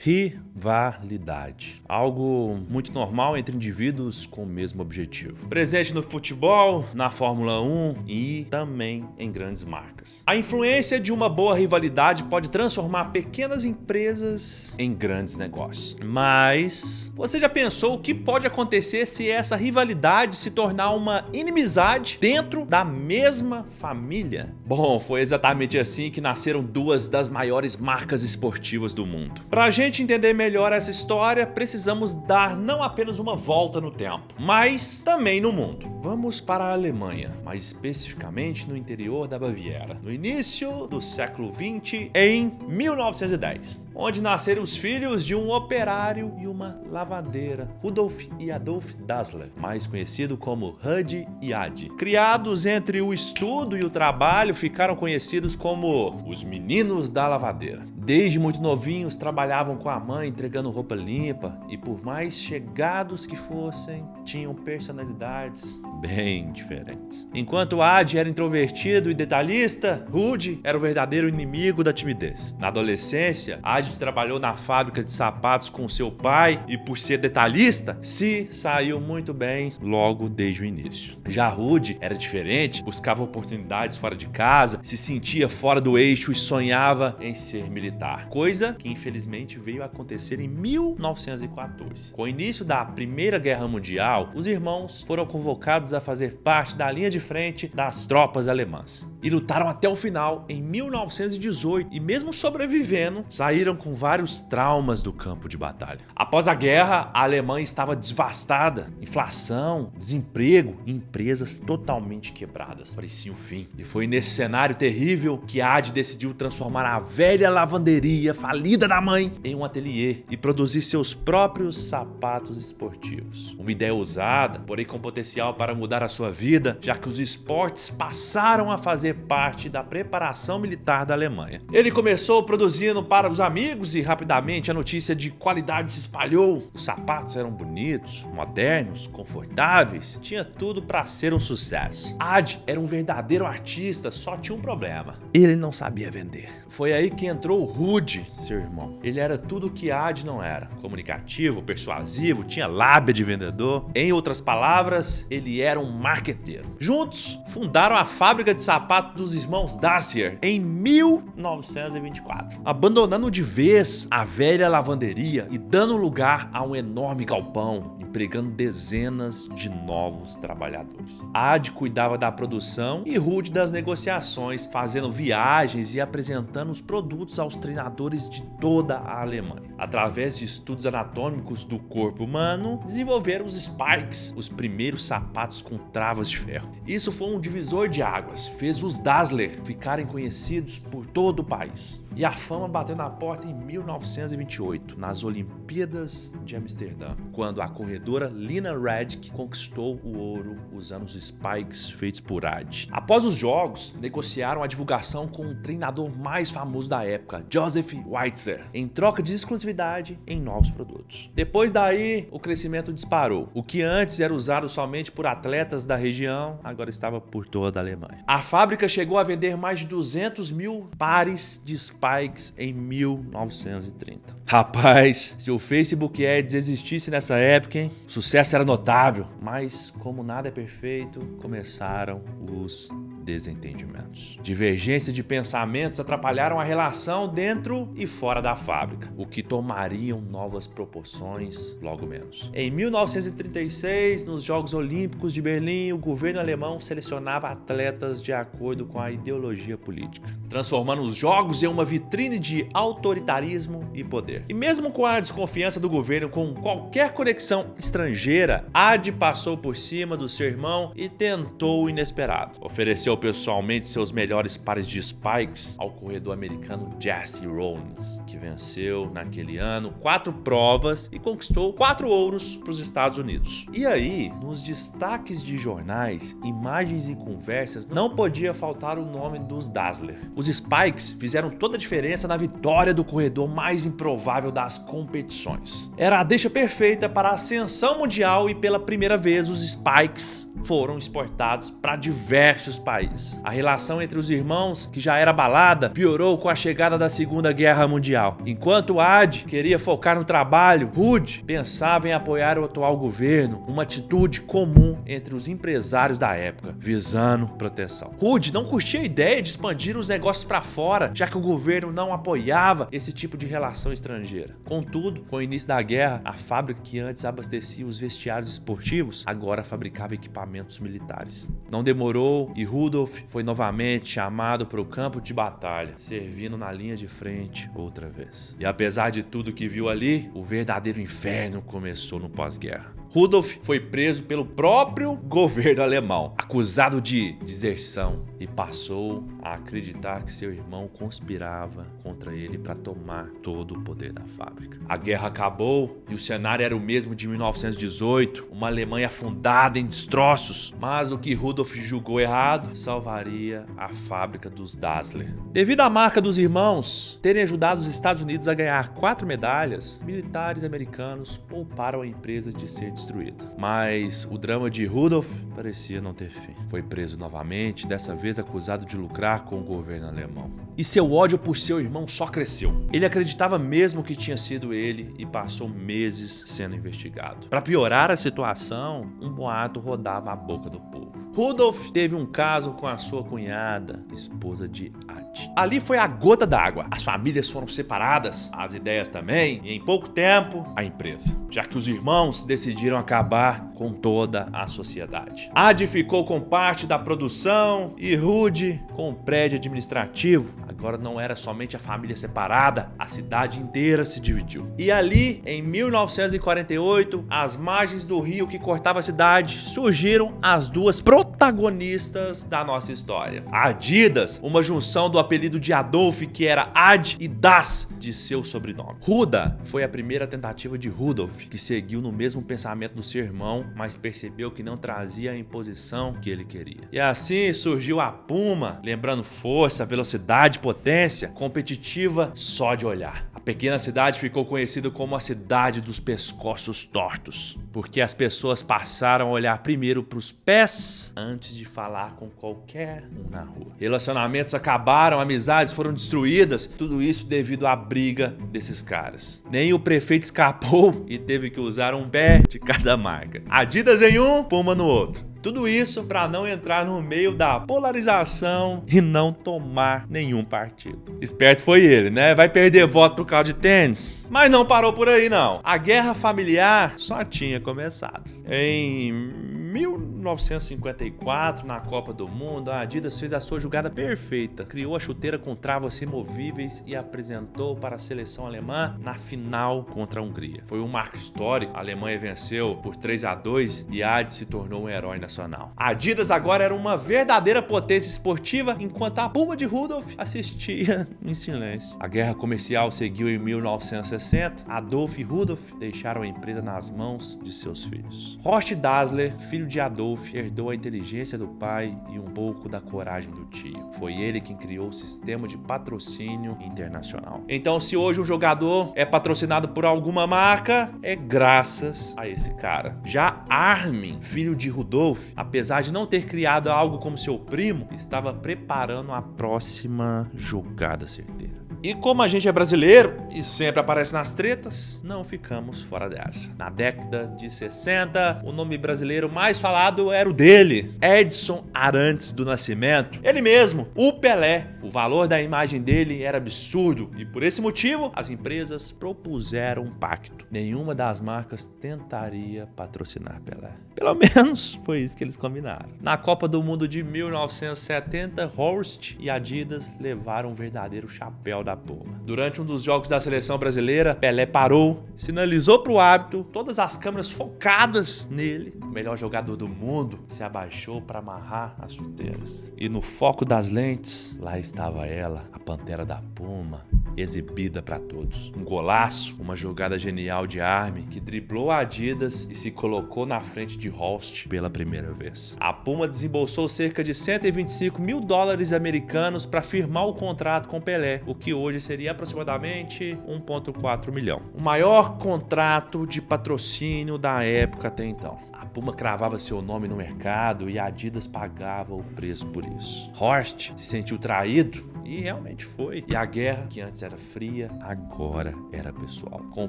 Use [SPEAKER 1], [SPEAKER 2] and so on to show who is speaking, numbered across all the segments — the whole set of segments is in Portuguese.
[SPEAKER 1] Rivalidade. Algo muito normal entre indivíduos com o mesmo objetivo. Presente no futebol, na Fórmula 1 e também em grandes marcas. A influência de uma boa rivalidade pode transformar pequenas empresas em grandes negócios. Mas você já pensou o que pode acontecer se essa rivalidade se tornar uma inimizade dentro da mesma família? Bom, foi exatamente assim que nasceram duas das maiores marcas esportivas do mundo. Pra gente entender melhor essa história, precisamos dar não apenas uma volta no tempo, mas também no mundo. Vamos para a Alemanha, mais especificamente no interior da Baviera, no início do século XX, em 1910, onde nasceram os filhos de um operário e uma lavadeira, Rudolf e Adolf Dassler, mais conhecido como Hud e Adi. Criados entre o estudo e o trabalho, ficaram conhecidos como os meninos da lavadeira. Desde muito novinhos, trabalhavam com a mãe entregando roupa limpa e, por mais chegados que fossem, tinham personalidades bem diferentes. Enquanto Adi era introvertido e detalhista, Hud era o verdadeiro inimigo da timidez. Na adolescência, Adi trabalhou na fábrica de sapatos com seu pai e, por ser detalhista, se saiu muito bem logo desde o início. Já Hud era diferente, buscava oportunidades fora de casa, se sentia fora do eixo e sonhava em ser militar, coisa que infelizmente veio a acontecer em 1914. Com o início da Primeira Guerra Mundial, os irmãos foram convocados a fazer parte da linha de frente das tropas alemãs e lutaram até o final em 1918 e, mesmo sobrevivendo, saíram com vários traumas do campo de batalha. Após a guerra, a Alemanha estava devastada, inflação, desemprego e empresas totalmente quebradas. Parecia o fim. E foi nesse cenário terrível que Adi decidiu transformar a velha lavanderia falida da mãe em um ateliê e produzir seus próprios sapatos esportivos. Uma ideia ousada, porém com potencial para mudar a sua vida, já que os esportes passaram a fazer parte da preparação militar da Alemanha. Ele começou produzindo para os amigos e rapidamente a notícia de qualidade se espalhou. Os sapatos eram bonitos, modernos, confortáveis, tinha tudo para ser um sucesso. Adi era um verdadeiro artista, só tinha um problema: ele não sabia vender. Foi aí que entrou o Hud, seu irmão. Ele era tudo o que Adi não era: comunicativo, persuasivo, tinha lábia de vendedor. Em outras palavras, ele era um marqueteiro. Juntos, fundaram a fábrica de sapatos dos irmãos Dassler em 1924, abandonando de vez a velha lavanderia e dando lugar a um enorme galpão, empregando dezenas de novos trabalhadores. Adi cuidava da produção e Hud das negociações, fazendo viagens e apresentando os produtos aos treinadores de toda a Alemanha. Através de estudos anatômicos do corpo humano, desenvolveram os Spikes, os primeiros sapatos com travas de ferro. Isso foi um divisor de águas, fez os Dassler ficarem conhecidos por todo o país. E a fama bateu na porta em 1928, nas Olimpíadas de Amsterdã, quando a corredora Lina Radic conquistou o ouro usando os Spikes feitos por Adi. Após os jogos, negociaram a divulgação com o treinador mais famoso da época, Joseph Weitzer, em troca de exclusividade em novos produtos. Depois daí, o crescimento disparou. O que antes era usado somente por atletas da região, agora estava por toda a Alemanha. A fábrica chegou a vender mais de 200 mil pares de Spikes em 1930. Rapaz, se o Facebook Ads existisse nessa época, hein? O sucesso era notável, mas como nada é perfeito, começaram os desentendimentos. Divergência de pensamentos atrapalharam a relação dentro e fora da fábrica, o que tomariam novas proporções logo menos. Em 1936, nos Jogos Olímpicos de Berlim, o governo alemão selecionava atletas de acordo com a ideologia política, transformando os jogos em uma vitrine de autoritarismo e poder. E mesmo com a desconfiança do governo com qualquer conexão estrangeira, Adi passou por cima do seu irmão e tentou o inesperado. Ofereceu pessoalmente seus melhores pares de Spikes ao corredor americano Jesse Owens, que venceu naquele ano 4 provas e conquistou 4 ouros para os Estados Unidos. E aí, nos destaques de jornais, imagens e conversas, não podia faltar o nome dos Dassler. Os Spikes fizeram toda a diferença na vitória do corredor mais improvável das competições. Era a deixa perfeita para a ascensão mundial e pela primeira vez os Spikes foram exportados para diversos países. país. A relação entre os irmãos, que já era abalada, piorou com a chegada da Segunda Guerra Mundial. Enquanto Ad queria focar no trabalho, Hood pensava em apoiar o atual governo, uma atitude comum entre os empresários da época, visando proteção. Hood não curtia a ideia de expandir os negócios para fora, já que o governo não apoiava esse tipo de relação estrangeira. Contudo, com o início da guerra, a fábrica que antes abastecia os vestiários esportivos, agora fabricava equipamentos militares. Não demorou e Rudolf foi novamente chamado para o campo de batalha, servindo na linha de frente outra vez. E apesar de tudo que viu ali, o verdadeiro inferno começou no pós-guerra. Rudolf foi preso pelo próprio governo alemão, acusado de deserção, e passou a acreditar que seu irmão conspirava contra ele para tomar todo o poder da fábrica. A guerra acabou e o cenário era o mesmo de 1918, uma Alemanha afundada em destroços, mas o que Rudolf julgou errado salvaria a fábrica dos Dassler. Devido à marca dos irmãos terem ajudado os Estados Unidos a ganhar 4 medalhas, militares americanos pouparam a empresa de ser destruída. Mas o drama de Rudolf parecia não ter fim. Foi preso novamente, dessa vez acusado de lucrar com o governo alemão. E seu ódio por seu irmão só cresceu. Ele acreditava mesmo que tinha sido ele e passou meses sendo investigado. Para piorar a situação, um boato rodava a boca do povo. Rudolf teve um caso com a sua cunhada, esposa de Ad. Ali foi a gota d'água. As famílias foram separadas, as ideias também, e em pouco tempo, a empresa. Já que os irmãos decidiram acabar com toda a sociedade. Ad ficou com parte da produção e Rude com o prédio administrativo. Agora não era somente a família separada, a cidade inteira se dividiu. E ali, em 1948, às margens do rio que cortava a cidade, surgiram as duas protagonistas da nossa história. A Adidas, uma junção do apelido de Adolf, que era Ad, e Das, de seu sobrenome. Huda foi a primeira tentativa de Rudolf, que seguiu no mesmo pensamento do seu irmão, mas percebeu que não trazia a imposição que ele queria. E assim surgiu a Puma, lembrando força, velocidade, potência, competitiva só de olhar. A pequena cidade ficou conhecida como a cidade dos pescoços tortos, porque as pessoas passaram a olhar primeiro para os pés antes de falar com qualquer um na rua. Relacionamentos acabaram, amizades foram destruídas, tudo isso devido à briga desses caras. Nem o prefeito escapou e teve que usar um pé de cada marca. Adidas em um, Puma no outro. Tudo isso para não entrar no meio da polarização e não tomar nenhum partido. Esperto foi ele, né? Vai perder voto por causa de tênis? Mas não parou por aí, não. A guerra familiar só tinha começado. Em 1954, na Copa do Mundo, a Adidas fez a sua jogada perfeita. Criou a chuteira com travas removíveis e apresentou para a seleção alemã na final contra a Hungria. Foi um marco histórico. A Alemanha venceu por 3-2 e a Adidas se tornou um herói nacional. A Adidas agora era uma verdadeira potência esportiva, enquanto a Puma de Rudolf assistia em silêncio. A guerra comercial seguiu em 1960. Adolf e Rudolf deixaram a empresa nas mãos de seus filhos. Horst Dassler, filho de Adolf, herdou a inteligência do pai e um pouco da coragem do tio. Foi ele quem criou o sistema de patrocínio internacional. Então, se hoje um jogador é patrocinado por alguma marca, é graças a esse cara. Já Armin, filho de Rudolf, apesar de não ter criado algo como seu primo, estava preparando a próxima jogada certeira. E como a gente é brasileiro e sempre aparece nas tretas, não ficamos fora dessa. Na década de 60, o nome brasileiro mais falado era o dele, Edson Arantes do Nascimento. Ele mesmo, o Pelé. O valor da imagem dele era absurdo e por esse motivo as empresas propuseram um pacto. Nenhuma das marcas tentaria patrocinar Pelé. Pelo menos foi isso que eles combinaram. Na Copa do Mundo de 1970, Horst e Adidas levaram um verdadeiro chapéu da Puma. Durante um dos jogos da seleção brasileira, Pelé parou, sinalizou para o árbitro, todas as câmeras focadas nele. O melhor jogador do mundo se abaixou para amarrar as chuteiras. E no foco das lentes, lá estava ela, a Pantera da Puma, exibida para todos. Um golaço, uma jogada genial de Armin, que driblou a Adidas e se colocou na frente de Horst pela primeira vez. A Puma desembolsou cerca de 125 mil dólares americanos para firmar o contrato com Pelé, o que hoje seria aproximadamente 1,4 milhão. O maior maior contrato de patrocínio da época até então. A Puma cravava seu nome no mercado e a Adidas pagava o preço por isso. Horst se sentiu traído e realmente foi. E a guerra, que antes era fria, agora era pessoal. Com o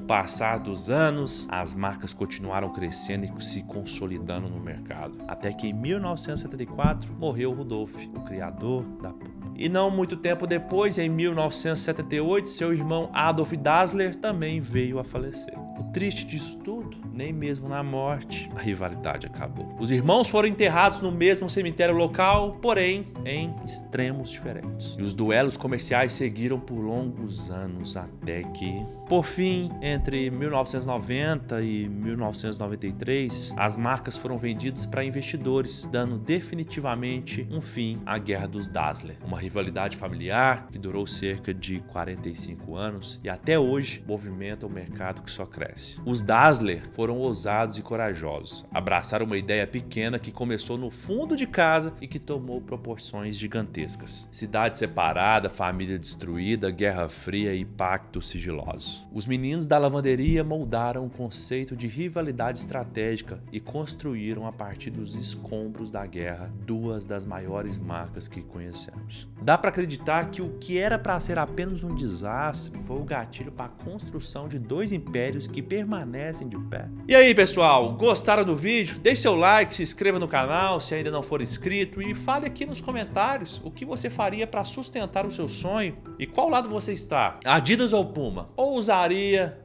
[SPEAKER 1] passar dos anos, as marcas continuaram crescendo e se consolidando no mercado. Até que em 1974 morreu Rudolf, o criador da Puma. E não muito tempo depois, em 1978, seu irmão Adolf Dassler também veio a falecer. O triste disso tudo, nem mesmo na morte, a rivalidade acabou. Os irmãos foram enterrados no mesmo cemitério local, porém em extremos diferentes. E os duelos comerciais seguiram por longos anos até que, por fim, entre 1990 e 1993, as marcas foram vendidas para investidores, dando definitivamente um fim à Guerra dos Dassler. Uma rivalidade familiar que durou cerca de 45 anos e até hoje movimenta um mercado que só cresce. Os Dassler foram ousados e corajosos. Abraçaram uma ideia pequena que começou no fundo de casa e que tomou proporções gigantescas. Cidade separada, família destruída, guerra fria e pacto sigiloso. Os meninos da lavanderia moldaram o conceito de rivalidade estratégica e construíram a partir dos escombros da guerra duas das maiores marcas que conhecemos. Dá para acreditar que o que era para ser apenas um desastre foi o gatilho para a construção de dois impérios que permanecem de pé. E aí, pessoal, gostaram do vídeo? Deixe seu like, se inscreva no canal se ainda não for inscrito e fale aqui nos comentários o que você faria para sustentar o seu sonho e qual lado você está, Adidas ou Puma? Ou usaria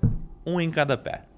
[SPEAKER 1] um em cada pé?